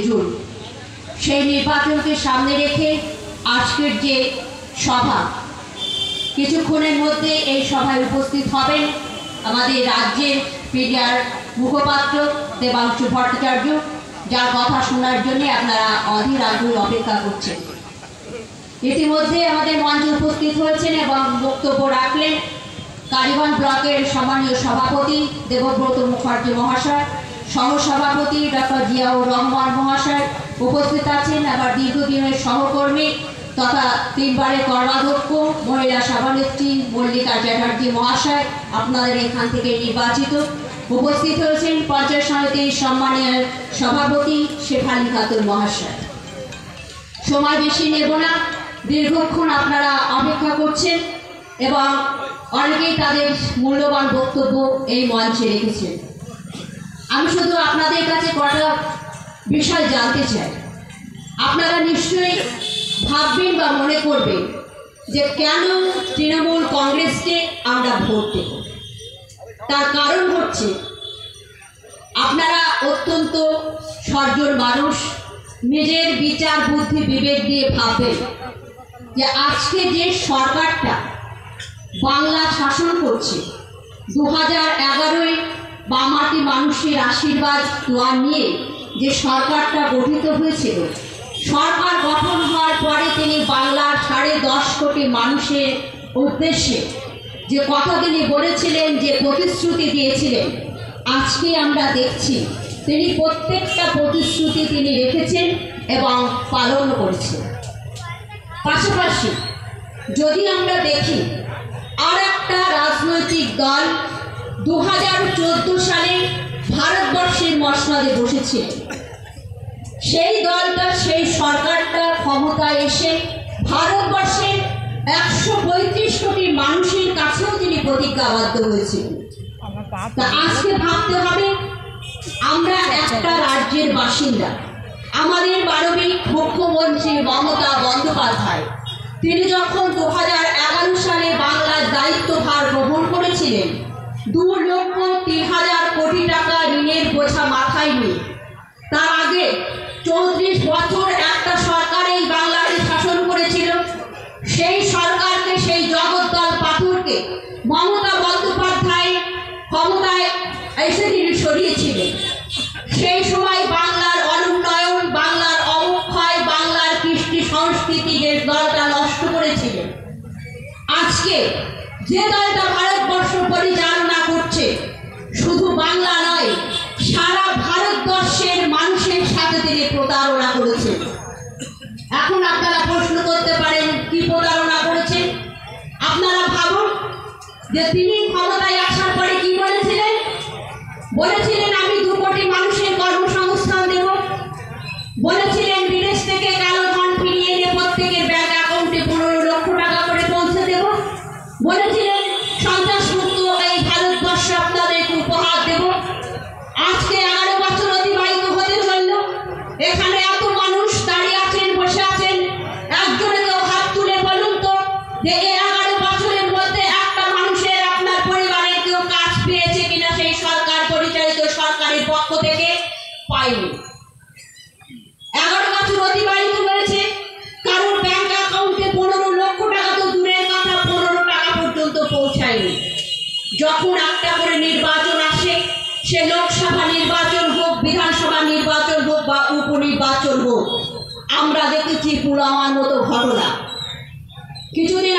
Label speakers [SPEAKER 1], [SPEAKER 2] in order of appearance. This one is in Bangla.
[SPEAKER 1] জুন। সেই নির্বাচনকে সামনে রেখে আজকের যে সভা, কিছুক্ষণের মধ্যে এই সভায় উপস্থিত হবেন আমাদের রাজ্যের পিডিআর মুখপাত্র দেবাংশু ভট্টাচার্য, যার কথা শোনার জন্য আপনারা অধীর আগ্রহে অপেক্ষা করছেন। ইতিমধ্যে আমাদের মঞ্চে উপস্থিত হয়েছেন এবং বক্তব্য রাখলেন কালীগঞ্জ ব্লকের সম্মানীয় সভাপতি দেবব্রত মুখার্জি মহাশয়, সহসভাপতি ডক্টর জিয়াউর রহমান মহাশয় উপস্থিত আছেন। আবার দীর্ঘদিনের সহকর্মী তথা 3 বারের কর্মাধ্যক্ষ মহিলা সভানেত্রী মল্লিকা চ্যাটার্জি মহাশয় আপনাদের এখান থেকে নির্বাচিত উপস্থিত হয়েছেন। পঞ্চায়েত সমিতির সম্মানীয় সভাপতি শেফালী খাতুন মহাশয়। সময় বেশি নেব না, দীর্ঘক্ষণ আপনারা অপেক্ষা করছেন এবং অনেকেই তাদের মূল্যবান বক্তব্য এই মঞ্চে রেখেছেন। আমি শুধু আপনাদের কাছে কটা বিষয় জানতে চাই। আপনারা নিশ্চয়ই ভাববেন বা মনে করবেন যে কেন তৃণমূল কংগ্রেসকে আমরা ভোট দেব। তার কারণ হচ্ছে আপনারা অত্যন্ত সজ্জন মানুষ, নিজের বিচার বুদ্ধি বিবেক দিয়ে ভাববেন যে আজকে যে সরকারটা বাংলা শাসন করছে, 2011-এ বামাটি মানুষের আশীর্বাদ দোয়া নিয়ে যে সরকারটা গঠিত হয়েছিল, সরকার গঠন হওয়ার পরে তিনি বাংলার 10.5 কোটি মানুষের উদ্দেশ্যে যে কথা তিনি বলেছিলেন, যে প্রতিশ্রুতি দিয়েছিলেন, আজকে আমরা দেখছি তিনি প্রত্যেকটা প্রতিশ্রুতি তিনি রেখেছেন এবং পালন করেছেন। পাশাপাশি যদি আমরা দেখি আর একটা রাজনৈতিক দল 2014 সালে ভারতবর্ষের মসনদে বসেছিলেন, সেই দলটা, সেই সরকারটা ক্ষমতায় এসে ভারতবর্ষের 135 কোটি মানুষের কাছেও তিনি প্রতিজ্ঞাবদ্ধ হয়েছিলেন। তা আজকে ভাবতে হবে আমরা একটা রাজ্যের বাসিন্দা। আমাদের মানবিক মুখ্যমন্ত্রী মমতা বন্দ্যোপাধ্যায় তিনি যখন 2011 সালে বাংলার দায়িত্বভার গ্রহণ করেছিলেন, 2,03,000 কোটি টাকা ঋণের বোঝা মাথায় নিয়ে, তার আগে 34 বছর একটা সরকার এই বাংলাদেশ শাসন করেছিল। সেই সরকারকে, সেই জগদ্দল পাথরকে মমতা বন্দ্যোপাধ্যায় ক্ষমতায় এসে তিনি সরিয়েছিলেন। সেই সময় বাংলার অনুন্নয়ন, বাংলার অবক্ষয়, বাংলার কৃষ্টি সংস্কৃতি যে দলটা নষ্ট করেছিলেন, আজকে যে দলটা ভারতবর্ষ পরিচালনা করছে, শুধু বাংলা নয়, সারা ভারতবর্ষের মানুষের সাথে তিনি প্রতারণা করেছেন। এখন আপনারা প্রশ্ন করতে পারেন কি প্রতারণা করেছেন। আপনারা ভাবুন যে তিনি ক্ষমতায় আসার পরে কি বলেছিলেন। বলেছিলেন আমি 2 কোটি মানুষের কর্মসংস্থান দেব, বলেছিলেন বিদেশ থেকে কালো ধন ফিরিয়ে এনে প্রত্যেকের ব্যাংক অ্যাকাউন্টে 15 লক্ষ টাকা করে পৌঁছে দেব, বলেছিলেন সন্ত্রাসমুক্ত এই ভারতবর্ষ আপনাদেরকে উপহার দেব। আজকে 11 বছর অতিবাহিত হতে চলল, এখানে এত মানুষ দাঁড়িয়ে আছেন, বসে আছেন, একজনে কেউ হাত তুলে বলুন তো যে এই 11 বছরের মধ্যে একটা মানুষের, আপনার পরিবারের কেউ কাজ পেয়েছে কিনা সেই সরকার পরিচালিত সরকারের পক্ষ থেকে? পায়নি। 11 বছর অতিবাহিত হয়েছে, কারোর ব্যাংক অ্যাকাউন্টে 15 লক্ষ টাকা তো দূরের কথা, 15 টাকা পর্যন্ত পৌঁছায়নি। যখন একটা করে নির্বাচন আসে, সে লোকসভা নির্বাচন হোক, বিধানসভা নির্বাচন হোক বা উপনির্বাচন হোক, আমরা দেখেছি পুলওয়ামার মতো ঘটনা। কিছুদিন